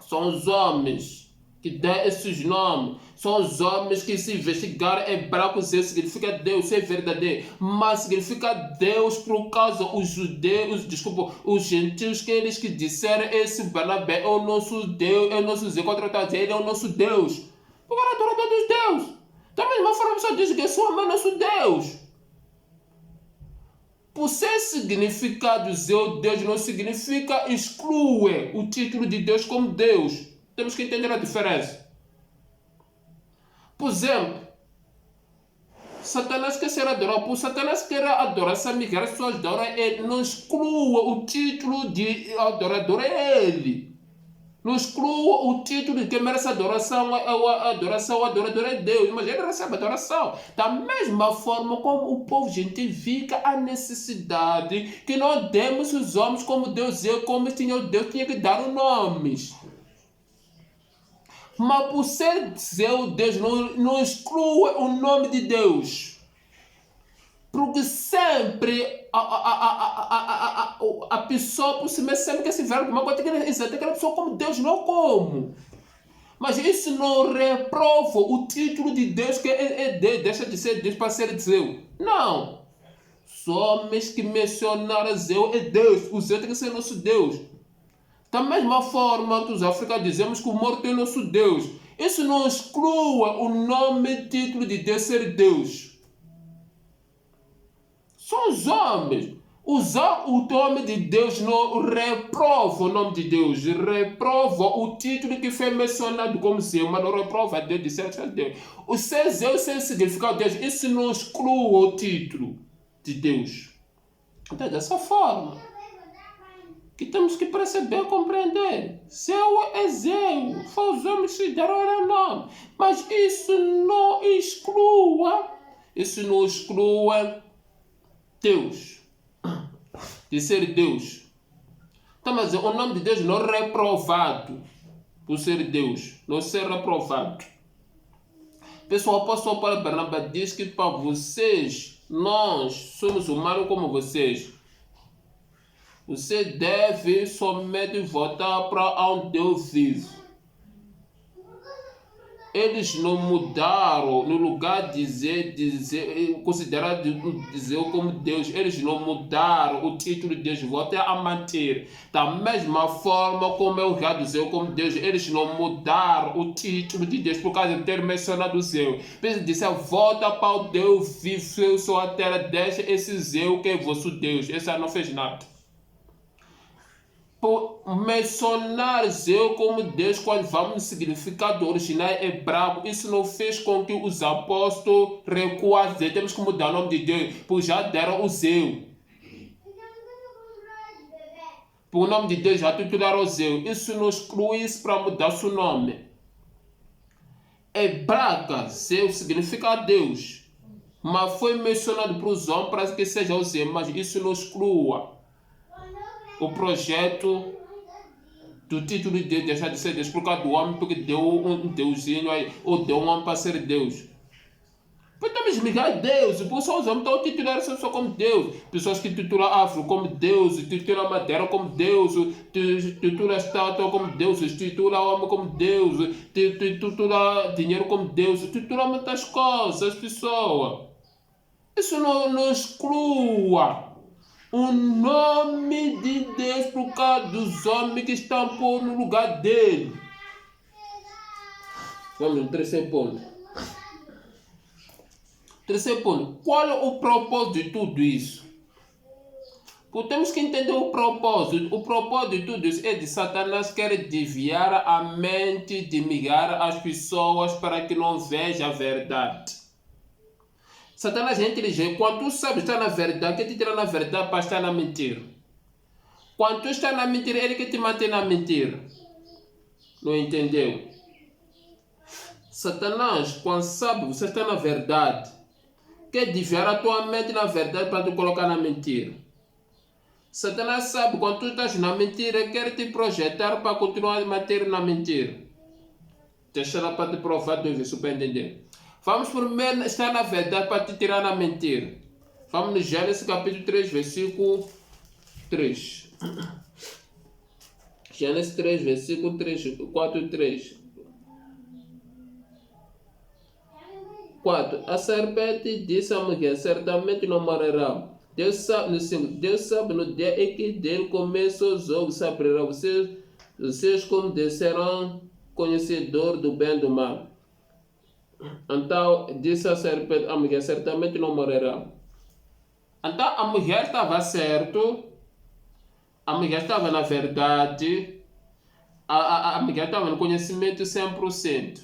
São os homens que dão esses nomes. São os homens que se investigaram hebraico, Zeu significa Deus, isso é verdadeiro. Mas significa Deus por causa os judeus, os gentios, que eles que disseram esse Barnabé é o nosso Deus, é o nosso Zeu, ele é o nosso Deus. Porque era adorador dos deuses. Da mesma forma, só diz que esse homem é o nosso Deus. Por ser significado Zeu, Deus não significa exclui o título de Deus como Deus. Temos que entender a diferença. Por exemplo, Satanás quer ser adorado. Por Satanás quer adorar, se as pessoas adoram ele, não exclua o título de adorador é ele. Não exclua o título de quem merece adoração, o adorador é Deus, mas ele recebe adoração. Da mesma forma como o povo gentil fica a necessidade que nós demos os homens como Deus é, como Deus tinha que dar os nomes. Mas por ser seu Deus, não exclui o nome de Deus. Porque sempre a pessoa por si mesma sempre quer se ver alguma coisa, aquela pessoa como Deus, não como. Mas isso não reprova o título de Deus que é Deus, deixa de ser Deus para ser Zeu. Não. Só homens que mencionaram Zeu é Deus. O Zeu tem que ser nosso Deus. Da mesma forma que os africanos dizemos que o morto é nosso Deus. Isso não exclui o nome e título de Deus ser Deus. São os homens. Usar o nome de Deus não reprova o nome de Deus, reprova o título que foi mencionado como seu, mas não reprova Deus de ser Deus. O ser Deus sem significado de Deus, isso não exclui o título de Deus. Então, dessa forma, que temos que perceber e compreender. Seu é Zeu, foi os homens que deram o nome, mas isso não exclui Deus, de ser Deus. Então, mas o nome de Deus não é reprovado por ser Deus, não ser reprovado. Pessoal, o apóstolo Paulo Barnabé diz que para vocês, nós somos humanos como vocês. Você deve somente voltar para onde Deus vive. Eles não mudaram no lugar de considerar dizer como Deus. Eles não mudaram o título de Deus. Voltem a manter. Da mesma forma como eu já dizer como Deus. Eles não mudaram o título de Deus por causa de ter mencionado o Zeu. Eles disseram, volta para o Deus vive sua terra. Deixa esse Zeu que é vosso Deus. Esse não fez nada. Por mencionar Zeu como Deus, quando vamos no significado original hebraico, isso não fez com que os apóstolos recuassem. Temos que mudar o nome de Deus, pois já deram o Zeu. Por o nome de Deus já titularam o Zeu. Isso não exclui para mudar seu nome. Hebraica, Zeu significa Deus, mas foi mencionado para os homens para que seja o Zeu, mas isso não exclui o projeto do título de Deus deixar de ser Deus por causa do homem, porque deu um deusinho aí, ou deu um homem para ser Deus. Podemos ligar Deus, por isso os homens estão titulando essa pessoa como Deus. Pessoas que titulam Afro como Deus, titulam Madeira como Deus, titulam estátua como Deus, titulam homem como Deus, titulam dinheiro como Deus, titulam muitas coisas, pessoas. Isso não exclua o nome de Deus por causa dos homens que estão por no lugar dele. Vamos no terceiro ponto. Terceiro ponto. Qual é o propósito de tudo isso? Porque temos que entender o propósito. O propósito de tudo isso é de Satanás querer desviar a mente, de migrar as pessoas para que não vejam a verdade. Satanás é inteligente. Quando tu sabes estar na verdade, quer te tirar na verdade para estar na mentira. Quando tu está na mentira, ele quer te manter na mentira. Não entendeu? Satanás, quando sabe você está na verdade, quer desviar a tua mente na verdade para te colocar na mentira. Satanás sabe quando tu estás na mentira, quer te projetar para continuar a manter na mentira. Deixa ela para te provar do isso para entender. Vamos primeiro estar na verdade para te tirar na mentira. Vamos no Gênesis capítulo 3, versículo 3. Gênesis 3, versículo 3, 4 e 3. 4. A serpente disse à mulher, certamente não morrerá. Deus sabe no dia em que dele começa os olhos se abrirão. Vocês como serão conhecedores do bem e do mal. Então disse a serpente à mulher, certamente não morrerá. Então a mulher estava certo, a mulher estava na verdade, a mulher estava no conhecimento 100%.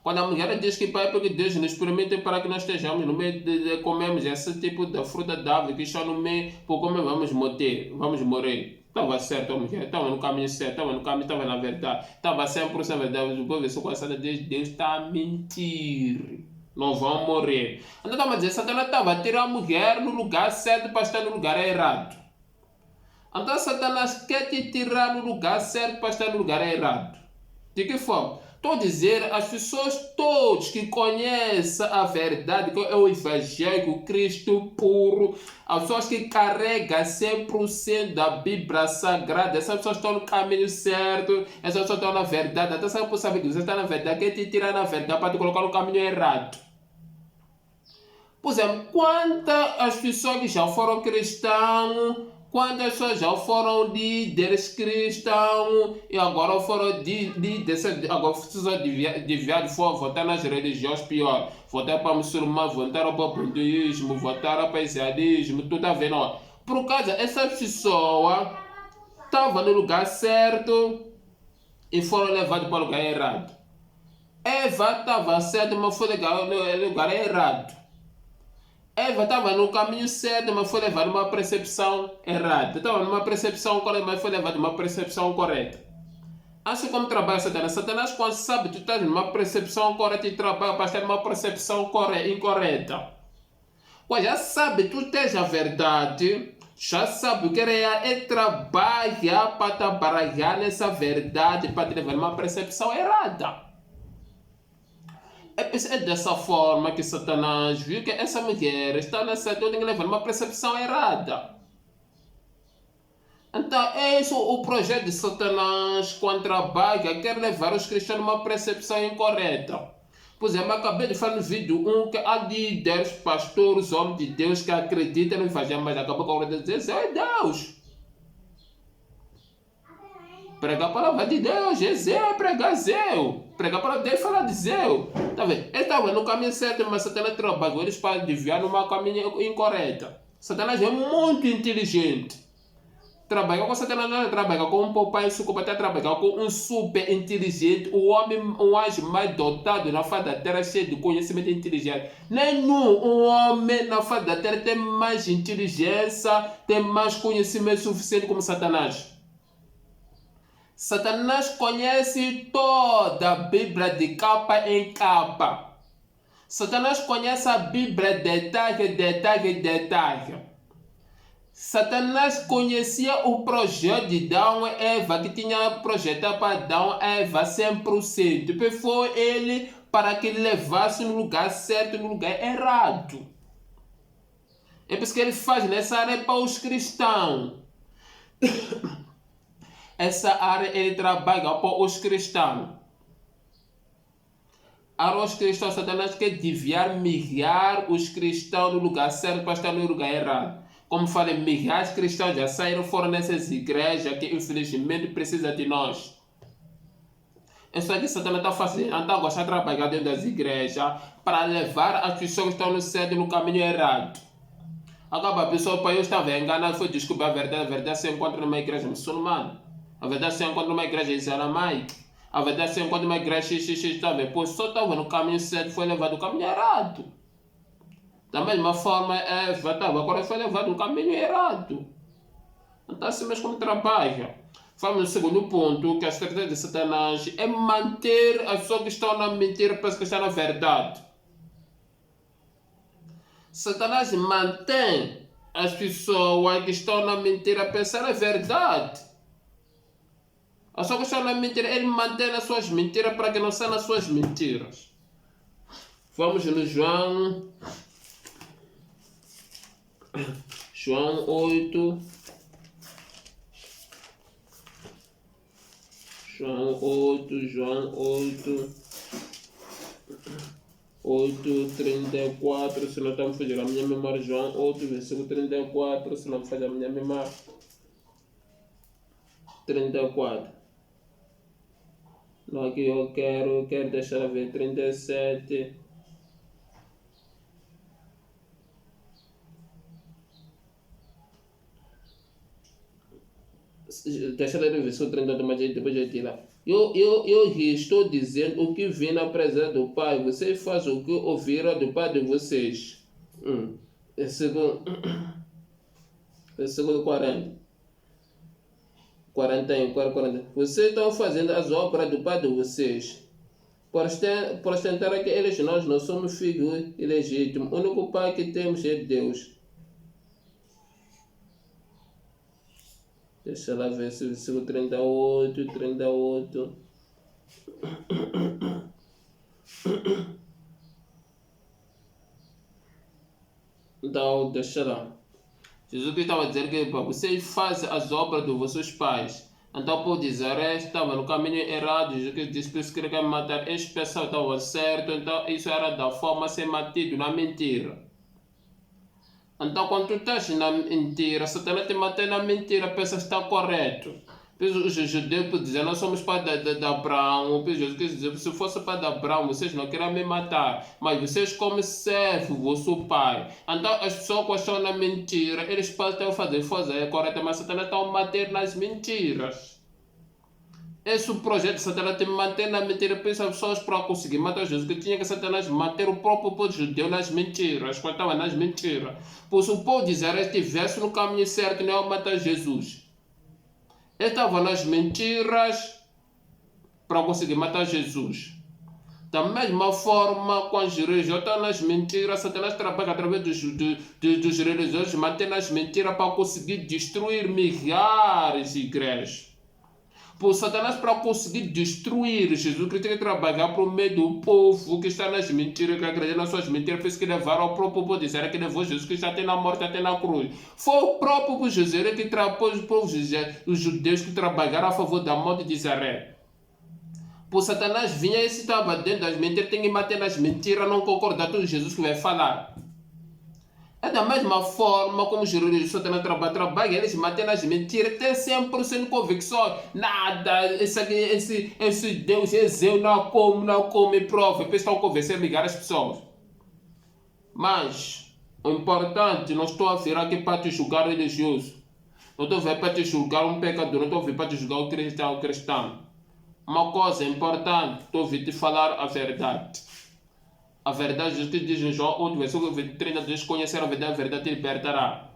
Quando a mulher diz que Pai, porque Deus nos permite para que nós estejamos no meio de comermos esse tipo de fruta da árvore que está no meio, por como vamos morrer. Estava certo a mulher, estava no caminho certo, estava no caminho, estava na verdade, estava 100% verdade. Depois ver se o coração de Deus está a mentir. Não vão morrer. Então estava a dizer, Satanás estava a tirar a mulher no lugar certo para estar no lugar errado. Então Satanás quer te tirar no lugar certo para estar no lugar errado. De que forma? Estou a dizer, as pessoas todas que conhecem a verdade, que é o Evangelho, o Cristo puro, as pessoas que carregam 100% da Bíblia Sagrada, essas pessoas estão no caminho certo, essas pessoas estão na verdade. Até você sabe que você está na verdade, quer te tirar na verdade para te colocar no caminho errado. Por exemplo, quantas pessoas que já foram cristãos, quantas pessoas já foram líderes cristãos e agora foram líderes, agora precisam desviar de fora, votar nas religiões pior, votar para muçulmano, votar para o budismo, votar para o islamismo, tudo a ver, não. Por causa essa pessoa estava no lugar certo e foram levados para o lugar errado. Eva estava certa, mas foi levada no lugar errado. Eva estava no caminho certo, mas foi levada uma percepção errada. Estava numa percepção correta, mas foi levada uma percepção correta. Assim como trabalha Satanás. Satanás, quando sabe que tu estás numa percepção correta e trabalha para estar numa percepção incorreta. Quando já sabe que tu tens a verdade, já sabe o que é trabalhar para trabalhar nessa verdade, para te levar numa percepção errada. É dessa forma que Satanás viu que essa mulher está nessa toda levando uma percepção errada. Então, é isso o projeto de Satanás quando trabalha, quer levar os cristãos a uma percepção incorreta. Por exemplo, acabei de falar no vídeo que há líderes, pastores, homens de Deus que acreditam no Evangelho, mas acabam com a hora de dizer, é Deus. Pregar a palavra de Deus, é Zé, pregar Zéu. Pregar a palavra de Deus, falar de Zéu. Tá vendo? Ele estava no caminho certo, mas Satanás trabalhou eles para desviar numa caminho incorreta. Satanás é muito inteligente. Trabalha com Satanás, não trabalha com um papai sucuba, até trabalhar com um super inteligente, um anjo mais dotado na face da terra, cheio de conhecimento e inteligência. Nenhum homem na face da terra tem mais inteligência, tem mais conhecimento suficiente como Satanás. Satanás conhece toda a Bíblia de capa em capa. Satanás conhece a Bíblia detalhe. Satanás conhecia o projeto de Adão e Eva, que tinha projetado para Adão e Eva 100%. Porque foi ele para que ele levasse no lugar certo, no lugar errado. É por isso que ele faz nessa área para os cristãos. Essa área ele trabalha para os cristãos. Para os cristãos, Satanás quer desviar os cristãos no lugar certo para estar no lugar errado. Como falei, milhares de cristãos já saíram fora nessas igrejas que infelizmente precisam de nós. Isso aqui Satanás está fazendo, está gostando de trabalhar dentro das igrejas para levar as pessoas que estão no certo no caminho errado. Acaba a pessoa para eu estava enganado, foi descobrir a verdade se encontra numa igreja muçulmana. A verdade se encontra numa igreja islâmica. A verdade se encontra numa igreja está vendo? Pois só estava no caminho certo, foi levado no caminho errado. Da mesma forma, Eva agora foi levado no caminho errado. Então assim mesmo como trabalha. Vamos no segundo ponto, que a estratégia de Satanás é manter as pessoas que estão na mentira para que estão na verdade. Satanás mantém as pessoas que estão na mentira a pensar a verdade. As pessoas que estão na mentira, ele mantém as suas mentiras para que não sejam as suas mentiras. Vamos no João 8. João 8:34, se não estamos fazendo a minha memória, João 8, versículo 34, se não faz a minha memória, 34. Não, aqui eu quero deixar ver 37. Deixa eu ler o versículo 32, mas depois eu tirar. Eu estou dizendo o que vi na presença do Pai. Vocês fazem o que ouviram do Pai de vocês. Versículo 40. 40. Vocês estão fazendo as obras do Pai de vocês. Por ostentar que nós não somos filhos ilegítimos. O único Pai que temos é Deus. Deixa lá ver se o versículo 38. Então, deixa lá. Jesus estava dizendo que vocês fazem as obras dos vossos pais. Então, por dizer, estava no caminho errado. Jesus disse, por isso que ele quer matar. Esse pessoal estava certo. Então, isso era da forma de ser matido na mentira. Então, quando tu estás na mentira, Satanás te mantém na mentira, pensa que está correto. Pois os judeus podem dizer, nós somos pai de Abraão. Pois Jesus quer dizer, se fosse pai de Abraão, vocês não queriam me matar. Mas vocês como servo, vosso pai. Então as pessoas questionam a mentira. Eles podem fazer correto, mas Satanás está a manter nas mentiras. Esse projeto de Satanás tem que manter na mentira. Pensa as pessoas para conseguir matar Jesus, que tinha que Satanás manter o próprio povo judeu nas mentiras, quando estava nas mentiras. Pois o povo de Israel estivesse no caminho certo, não ia matar Jesus. Ele estava nas mentiras para conseguir matar Jesus. Da mesma forma, quando os religiosos estão nas mentiras, Satanás trabalha através dos religiosos, mantém nas mentiras para conseguir destruir milhares de igrejas. Por Satanás, para conseguir destruir Jesus Cristo, tem que trabalhar por meio do povo que está nas mentiras, que acredita nas suas mentiras, fez que levaram ao próprio povo de Israel, que levou Jesus Cristo até na morte, até na cruz. Foi o próprio povo de Israel que trapôs os judeus que trabalharam a favor da morte de Israel. Por Satanás vinha e se estava dentro das mentiras, tem que bater nas mentiras, não concordar com Jesus que vai falar. É da mesma forma como os religiosos Satanás trabalham, eles matam nas mentiras, tem 100% convicção. Nada, esse Deus, eu não come, prova. Depois estão a convencer, ligar as pessoas. Mas, o importante, não estou a vir aqui para te julgar religioso. Não estou a vir para te julgar um pecador, não estou a vir para te julgar o cristão. Uma coisa importante, estou a vir te falar a verdade. A verdade, Jesus diz em João 8, versículo 23, conhecer a verdade te libertará.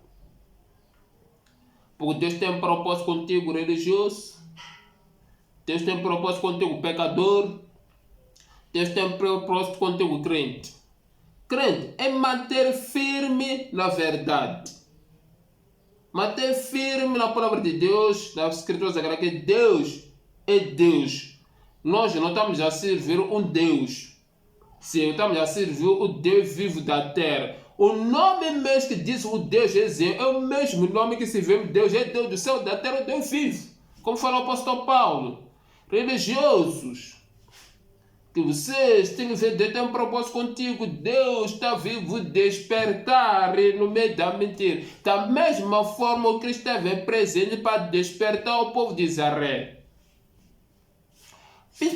Porque Deus tem um propósito contigo, religioso. Deus tem um propósito contigo, pecador. Deus tem um propósito contigo, crente. Crente é manter firme na verdade. Manter firme na palavra de Deus, na Escritura Sagrada, que Deus é Deus. Nós não estamos a servir um Deus. Sim, estamos a servir o Deus vivo da terra. O nome mesmo que diz o Deus é o mesmo nome que se vê Deus, é Deus do céu, da terra, o Deus vivo. Como falou o apóstolo Paulo. Religiosos, que vocês têm que ver, Deus tem um propósito contigo. Deus está vivo, despertar no meio da mentira. Da mesma forma, o Cristo esteve presente para despertar o povo de Israel.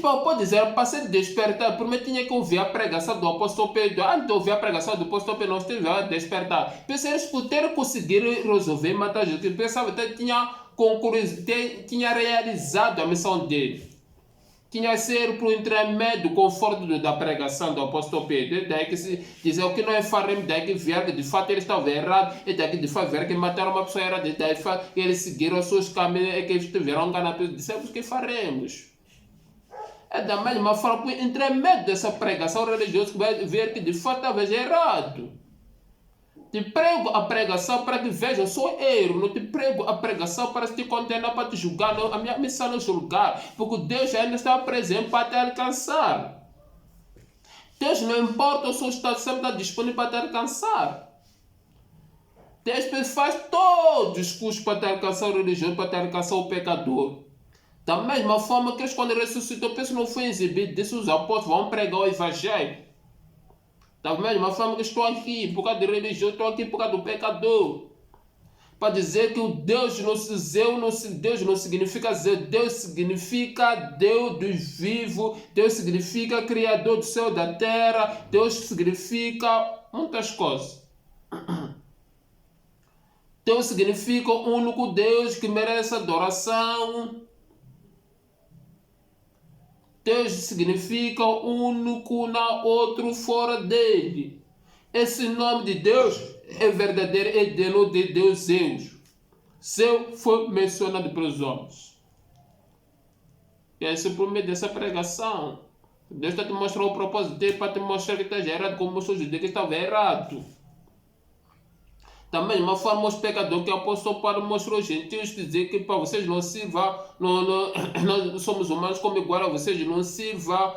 Pode dizer, para ser despertar, primeiro tinha que ouvir a pregação do apóstolo Pedro. Antes de ouvir a pregação do apóstolo Pedro, nós tínhamos a despertar. Pensei, eles puderam conseguir resolver matar Jesus. Pensava que tinha realizado a missão dele. Tinha sido por intermédio do conforto da pregação do apóstolo Pedro. Daí que se dizer o que não é faremos, daí que vier que de fato ele estava errado, e daí que de fato vier que mataram uma pessoa errada, daí que eles seguiram os seus caminhos e que eles tiveram enganados. Dissemos que faremos. É da mesma forma, por intermédio dessa pregação religiosa, que vai ver que de fato estava errado. Te prego a pregação para que veja, eu sou erro. Não te prego a pregação para te condenar, para te julgar. Não, a minha missão não é julgar, porque Deus ainda está presente para te alcançar. Deus não importa, o seu estado sempre está disponível para te alcançar. Deus faz todos os cursos para te alcançar o religioso, para te alcançar o pecador. Da mesma forma que eles, quando ressuscitou, penso não foi exibido, disse os apóstolos vão pregar o evangelho. Da mesma forma que estou aqui, por causa de religião, estou aqui por causa do pecador. Para dizer que o Deus não significa Zeu, Deus significa Deus dos vivos, Deus significa Criador do céu e da terra, Deus significa muitas coisas. Deus significa o único Deus que merece adoração. Deus significa único, não outro fora dele. Esse nome de Deus é verdadeiro, é de Deus Zeus. Zeus foi mencionado pelos homens. E é isso por meio dessa pregação. Deus está te mostrando o propósito dele para te mostrar que está errado, como mostrou os judeus que estava errado. Da mesma forma, os pecadores que o apóstolo Paulo mostrou aos gentios, dizer que para vocês não sirvam, nós somos humanos como igual a vocês, não sirvam,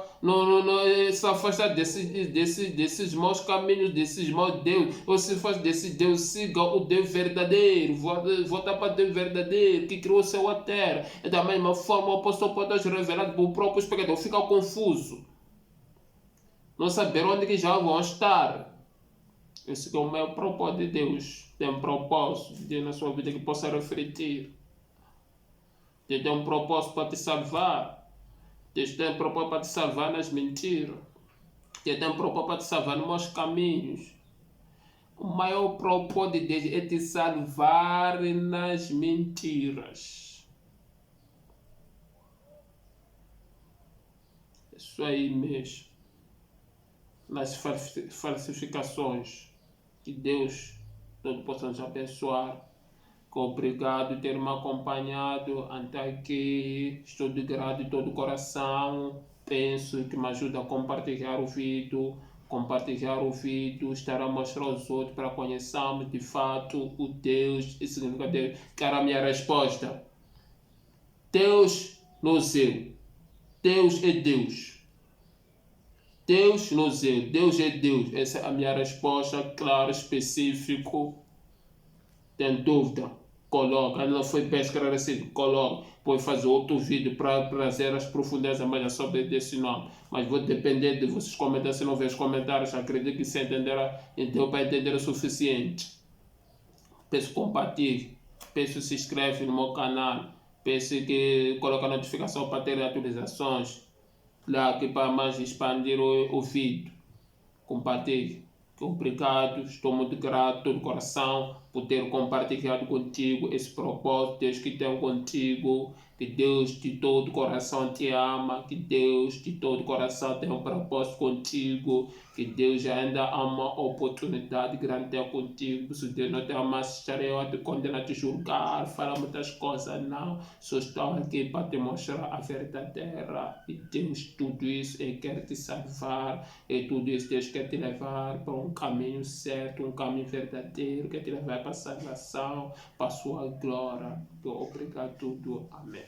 se afastar desses maus caminhos, desses maus Deus, ou se faz desse Deus, siga o Deus verdadeiro, volta para o Deus verdadeiro, que criou o céu e a terra. E da mesma forma, o apóstolo Paulo é revelado por próprios pecadores, fica confuso, não saber onde que já vão estar. Esse é o meu propósito de Deus. Tem um propósito de na sua vida que possa refletir. Deus tem um propósito para te salvar. Deus tem um propósito para te salvar nas mentiras. Deus tem um propósito para te salvar nos maus caminhos. O maior propósito de Deus é te salvar nas mentiras. Isso aí mesmo. Nas falsificações. Que Deus todos possa nos abençoar. Obrigado por ter me acompanhado até aqui. Estou de grato de todo o coração. Penso que me ajuda a compartilhar o vídeo. Estar a mostrar aos outros para conhecermos de fato o Deus e significa Deus. Que era a minha resposta. Deus no céu. Deus é Deus. Deus no céu. Deus é Deus. Essa é a minha resposta, claro, específico. Tem dúvida? Coloca. Não foi bem esclarecido? Coloca. Pode fazer outro vídeo para trazer as profundezas mais sobre esse nome. Mas vou depender de vocês comentarem. Se não ver os comentários, acredito que se entenderá. Então, para entender o suficiente. Peço que compartilhe. Peço que se inscreve no meu canal. Peço que coloque a notificação para ter atualizações. Lá aqui para mais expandir o vídeo. Compartilhe. Obrigado, estou muito grato do coração por ter compartilhado contigo esse propósito. Deus que tem contigo, que Deus de todo o coração te ama, que Deus de todo o coração tem um propósito contigo, que Deus ainda há uma oportunidade grande ter contigo. Se Deus não te amasse, estarei eu a te condenar, a te julgar, falar muitas coisas. Não, só estou aqui para te mostrar a verdadeira. E Deus, tudo isso Ele quer te salvar, e tudo isso Deus quer te levar para um caminho certo, um caminho verdadeiro, quer te levar para a salvação, para a sua glória. Obrigado tudo. Amém.